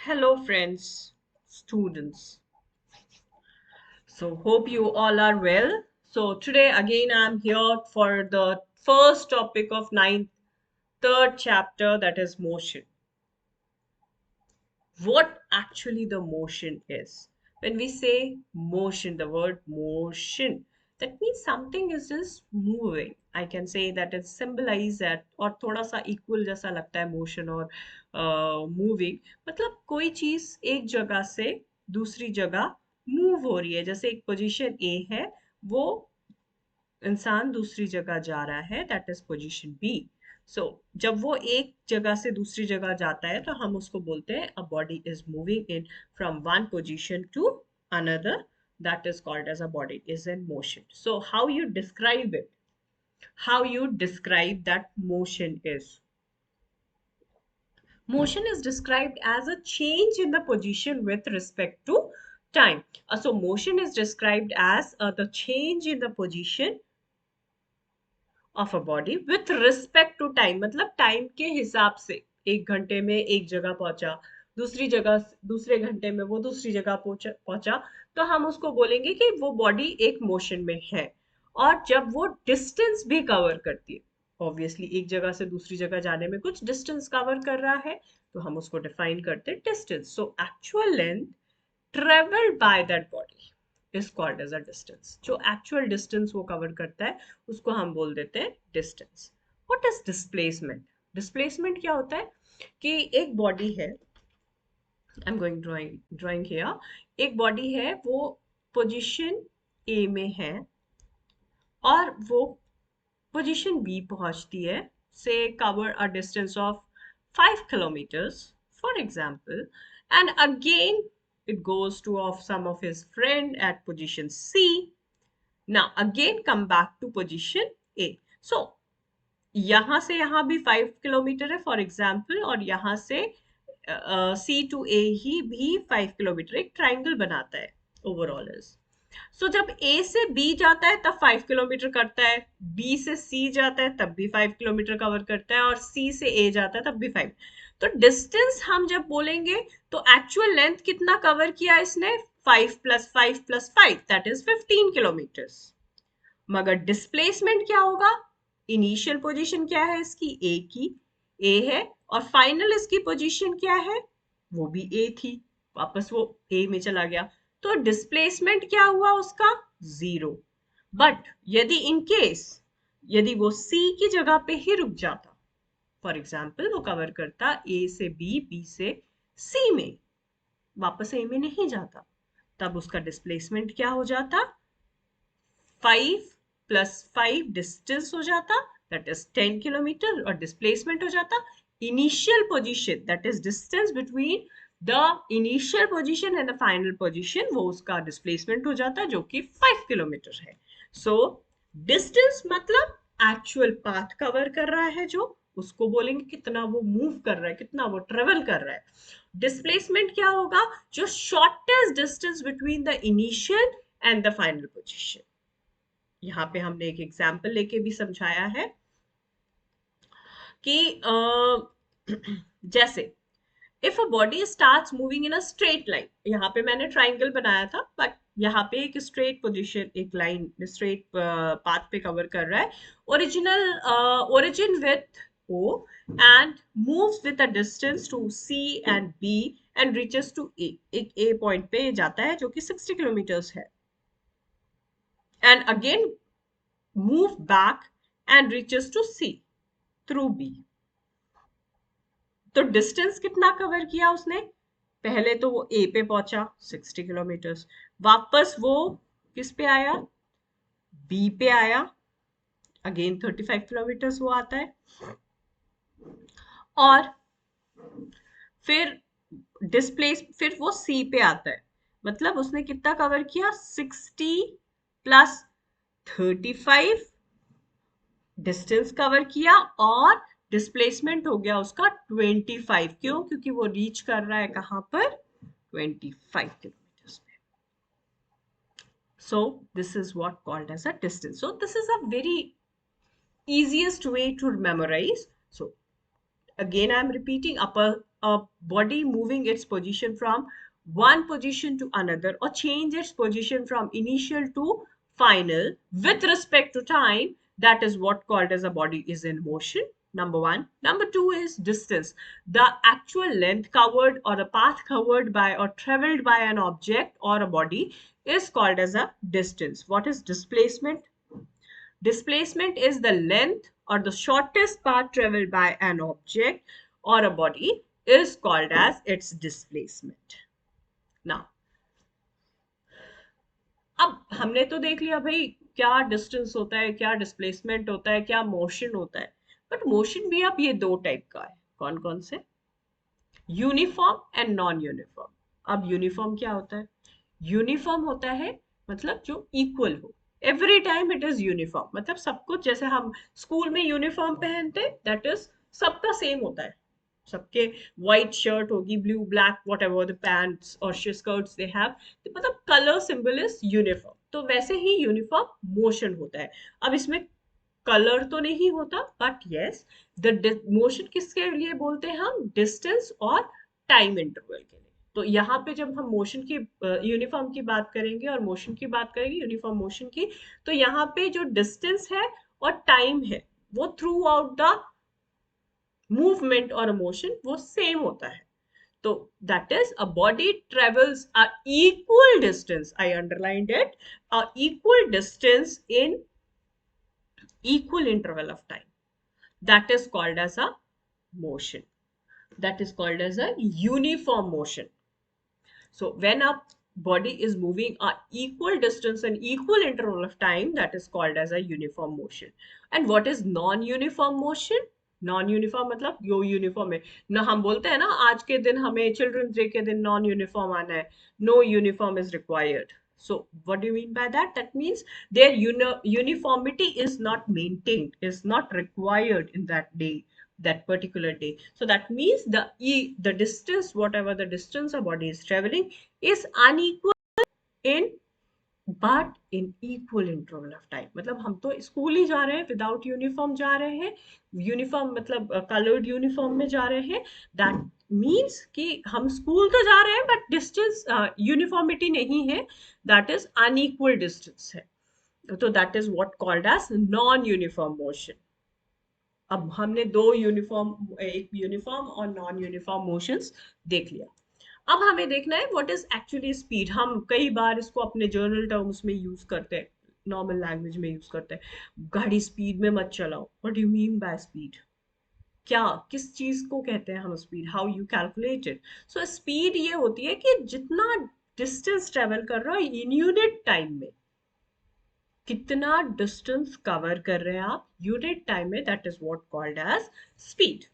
Hello, friends, students. So, hope you all are well. So, today again, I'm here for the first topic of ninth, third chapter, that is motion. What actually the motion is? When we say motion, the word motion, that means something is just moving. I can say that it symbolizes that, और थोड़ा सा equal जैसा लगता है motion और moving. मतलब कोई चीज एक जगह से दूसरी जगह मूव हो रही है, जैसे एक पोजीशन ए है, वो इंसान दूसरी जगह जा रहा है, दैट इज पोजीशन बी. सो जब वो एक जगह से दूसरी जगह जाता है तो हम उसको बोलते हैं a body is moving in from one position to another, that is called as a body is in motion. So how you describe it, how you describe that motion is? Motion is described as a change in the position with respect to time. So motion is described as the change in the position of a body with respect to time. मतलब time के हिसाब से, एक घंटे में एक जगह पहुंचा, दूसरी जगह दूसरे घंटे में वो दूसरी जगह पहुंचा, तो हम उसको बोलेंगे कि वो बॉडी एक मोशन में है. और जब वो डिस्टेंस भी कवर करती है, ऑब्वियसली एक जगह से दूसरी जगह जाने में कुछ डिस्टेंस कवर कर रहा है, तो हम उसको डिफाइन करते हैं distance. So actual length travelled by that body is called as a distance. जो actual distance वो cover करता है, उसको हम बोल देते हैं distance. What is displacement? Displacement क्या होता है कि एक body है, I'm going drawing here. एक body है, वो position A में है और वो position B पहुंचती है, say cover a distance of 5 kilometers, for example, and again it goes to of some of his friend at position C. Now again come back to position A. So यहाँ से यहाँ भी 5 kilometre है for example, और यहाँ से सी to ए ही भी 5 kilometre, एक ट्राइंगल बनाता है ओवरऑल इज. सो जब ए से बी जाता है तब 5 किलोमीटर करता है, बी से सी जाता है तब भी 5 किलोमीटर कवर करता है, और सी से ए जाता है तब भी 5. तो डिस्टेंस हम जब बोलेंगे तो एक्चुअल लेंथ कितना कवर किया इसने, 5 plus 5 plus 5, that is 15 kilometres. मगर डिस्प्लेसमेंट क्या होगा, इनिशियल पोजीशन क्या है इसकी, ए की, ए है, और फाइनल इसकी पोजीशन क्या है, वो भी ए थी, वापस वो ए में चला गया, तो डिस्प्लेसमेंट क्या हुआ उसका, जीरो. बट यदि इन केस, यदि वो सी की जगह पे ही रुक जाता, फॉर एग्जाम्पल वो कवर करता ए से बी, बी से सी में, वापस ए में नहीं जाता, तब उसका डिस्प्लेसमेंट क्या हो जाता, 5 प्लस 5 डिस्टेंस हो जाता, दैट इज 10 किलोमीटर, और डिस्प्लेसमेंट हो जाता initial position, that is distance between the initial position and the final position, वो उसका डिस्प्लेसमेंट हो जाता जो कि 5 किलोमीटर है. सो डिस्टेंस मतलब एक्चुअल पाथ कवर कर रहा है, जो उसको बोलेंगे कितना वो मूव कर रहा है, कितना वो ट्रेवल कर रहा है. डिस्प्लेसमेंट क्या होगा, जो shortest distance between the initial and the final position. यहाँ पे हमने एक एग्जाम्पल लेके भी समझाया है कि जैसे if a body starts moving in a straight line, यहाँ पे मैंने ट्राइंगल बनाया था, बट यहाँ पे एक स्ट्रेट पोजीशन, एक लाइन स्ट्रेट पाथ पे कवर कर रहा है, original origin with O and moves with a distance to C and B and reaches to A. एक A पॉइंट पे जाता है जो कि 60 किलोमीटर्स है, and again move back and reaches to C through B. तो डिस्टेंस कितना cover किया उसने, पहले तो वो ए पे पहुंचा 60 किलोमीटर्स, वापस वो किस पे आया, बी पे आया, अगेन 35 किलोमीटर्स वो आता है, और फिर फिर वो सी पे आता है, मतलब उसने कितना कवर किया, 60 प्लस 35 डिस्टेंस कवर किया, और डिस्प्लेसमेंट हो गया उसका 25. क्यों, क्योंकि वो रीच कर रहा है कहां पर, 25 किलोमीटर्स पे. So this is what called as a distance. So this is a very easiest way to memorize. So Again, I'm repeating, a body moving its position from one position to another or change its position from initial to final with respect to time, that is what called as a body is in motion. Number one. Number two is distance. The actual length covered or the path covered by or traveled by an object or a body is called as a distance. What is displacement? Displacement is the length or the shortest path traveled by an object or a body is called as its displacement. Now, अब हमने तो देख लिया भाई क्या distance होता है, क्या डिस्प्लेसमेंट होता है, क्या मोशन होता है। बट मोशन भी अब ये दो टाइप का है। कौन कौन से? Uniform and non uniform. अब यूनिफॉर्म क्या होता है? यूनिफॉर्म होता है मतलब जो इक्वल हो। Every time it is uniform, मतलब सब कुछ जैसे हम स्कूल में यूनिफॉर्म पहनते, दैट इज सबका सेम होता है। सबके व्हाइट शर्ट होगी, blue black what ever the pants और स्कर्ट्स दे हैव, मतलब कलर सिंबल इज यूनिफॉर्म। तो वैसे ही यूनिफॉर्म मोशन होता है। अब इसमें कलर तो नहीं होता, बट यस द मोशन किसके लिए बोलते हैं हम? डिस्टेंस और टाइम इंटरवल के लिए। तो यहाँ पे जब हम मोशन की यूनिफॉर्म की बात करेंगे और मोशन की बात करेंगे, यूनिफॉर्म मोशन की, तो यहाँ पे जो डिस्टेंस है और टाइम है वो थ्रू आउट द मूवमेंट और मोशन वो सेम होता है। तो that is a body travels a equal distance, I underlined it, a equal distance in equal interval of time, that is called as a motion, that is called as a uniform motion. So when a body is moving a equal distance and equal interval of time, that is called as a uniform motion. And what is non-uniform motion? Non uniform मतलब यो uniform है ना, हम बोलते हैं ना आज के दिन हमें चिल्ड्रंस डे के दिन नॉन यूनिफॉर्म आना है, no uniform is required. So what do you mean by that? That means their uniformity is not maintained, is not required in that day, that particular day. So that means the distance, whatever the distance a body is traveling, is unequal in but in equal interval of time. मतलब हम तो school ही जा रहे हैं, without uniform जा रहे हैं, uniform मतलब कलर्ड यूनिफॉर्म में जा रहे हैं, दैट मीन्स कि हम स्कूल तो जा रहे हैं बट डिस्टेंस यूनिफॉर्मिटी नहीं है, दैट इज अनइक्वल डिस्टेंस है। तो that is what called as non uniform motion. अब हमने दो यूनिफॉर्म, एक यूनिफॉर्म और नॉन यूनिफॉर्म मोशंस देख लिया। अब हमें देखना है व्हाट इज एक्चुअली स्पीड। हम कई बार इसको अपने जर्नल टर्म्स में यूज करते हैं, नॉर्मल लैंग्वेज में यूज करते हैं। गाड़ी स्पीड में मत चलाओ, what do you mean by speed? क्या, किस चीज को कहते हैं हम speed? How you calculate it? So speed ये होती है कि जितना डिस्टेंस ट्रेवल कर रहा है इन यूनिट टाइम में, कितना डिस्टेंस कवर कर रहे हैं आप यूनिट टाइम में, that is what called as speed.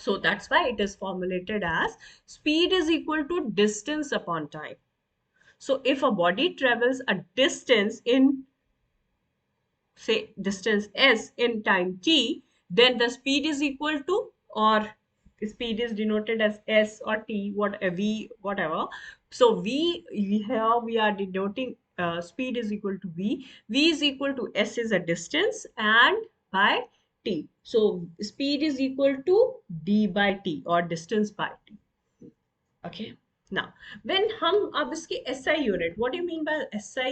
So that's why it is formulated as speed is equal to distance upon time. So if a body travels a distance in, say, distance s in time t, then the speed is equal to, or speed is denoted as s or t, what v, whatever. So here we are denoting speed is equal to v is equal to s is a distance and by t. So speed is equal to d by t or distance by t. Okay. Now when hum ab iski SI unit, what do you mean by SI?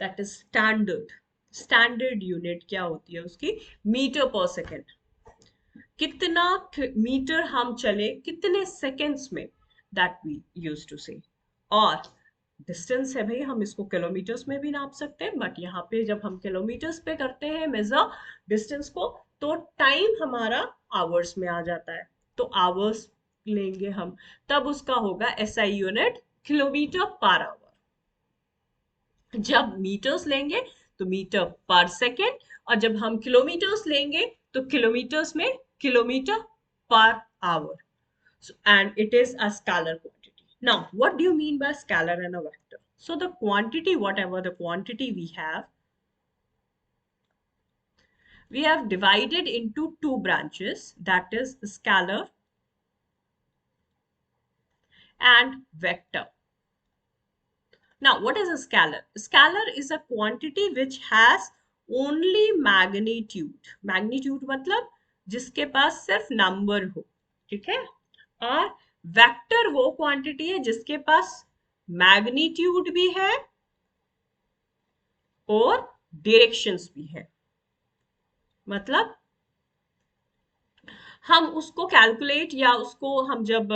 That is standard. Standard unit क्या होती है उसकी? Metre पर second. कितना metre हम चले कितने seconds में, दैट वी यूज टू से। और डिस्टेंस है भाई, हम इसको किलोमीटर्स में भी नाप सकते हैं, बट यहाँ पे जब हम किलोमीटर्स पे करते हैं मेजर डिस्टेंस को, तो टाइम हमारा आवर्स में आ जाता है। तो आवर्स लेंगे हम, तब उसका होगा SI unit kilometre per hour. जब मीटर्स लेंगे तो मीटर पर सेकेंड, और जब हम किलोमीटर्स लेंगे तो किलोमीटर्स में kilometre per hour. And it is a scalar quantity. Now what do you mean by scalar and a vector? So the quantity, whatever the quantity we have divided into two branches, that is scalar and vector. Now, what is a scalar? Scalar is a quantity which has only magnitude. Magnitude matlab जिसके पास सिर्फ number हो, ठीक है। और vector वो quantity है जिसके पास magnitude भी है और डायरेक्शंस भी है। मतलब हम उसको कैलकुलेट या उसको हम जब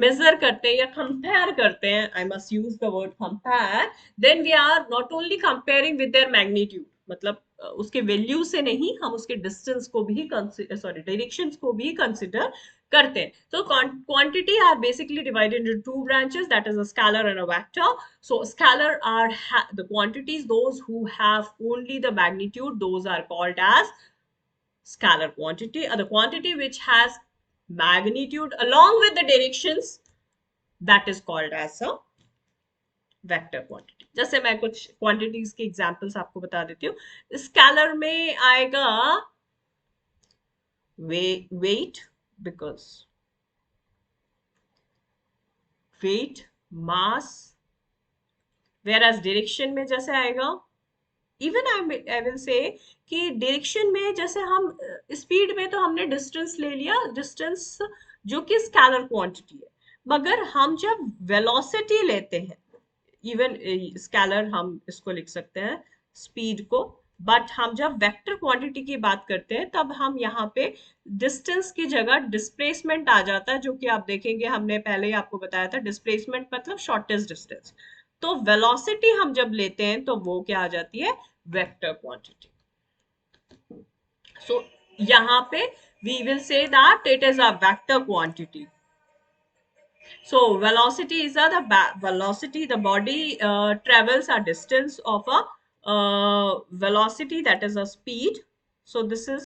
मेजर करते हैं या कंपेयर करते हैं, I must use the word compare, then we are not only comparing with their magnitude, मतलब उसके वैल्यू से नहीं, हम उसके डिस्टेंस को भी सॉरी डायरेक्शंस को भी कंसिडर करते हैं। तो quantity are basically divided into two branches, that is a scalar and a vector. So scalar are the quantities, those who have only the magnitude, those are called as scalar quantity, or the quantity which has magnitude along with the directions, that is called as a vector quantity. जैसे मैं कुछ quantities के examples आपको बता देती हूँ। Scalar में आएगा weight, because weight, mass, whereas direction में जैसे आएगा, इवन आई विल से कि डायरेक्शन में जैसे हम स्पीड में तो हमने डिस्टेंस ले लिया, डिस्टेंस जो कि स्केलर क्वांटिटी है, मगर हम जब वेलोसिटी लेते हैं, इवन स्केलर हम इसको लिख सकते हैं स्पीड को, बट हम जब वेक्टर क्वांटिटी की बात करते हैं तब हम यहाँ पे डिस्टेंस की जगह डिस्प्लेसमेंट आ जाता है, जो कि आप देखेंगे हमने पहले ही आपको बताया था, डिस्प्लेसमेंट मतलब शॉर्टेस्ट डिस्टेंस। तो वेलोसिटी हम जब लेते हैं तो वो क्या आ जाती है, वेक्टर क्वांटिटी। सो यहाँ पे we will say that it is a vector quantity. So velocity is the velocity the body travels a distance of a velocity, that is a speed. So this is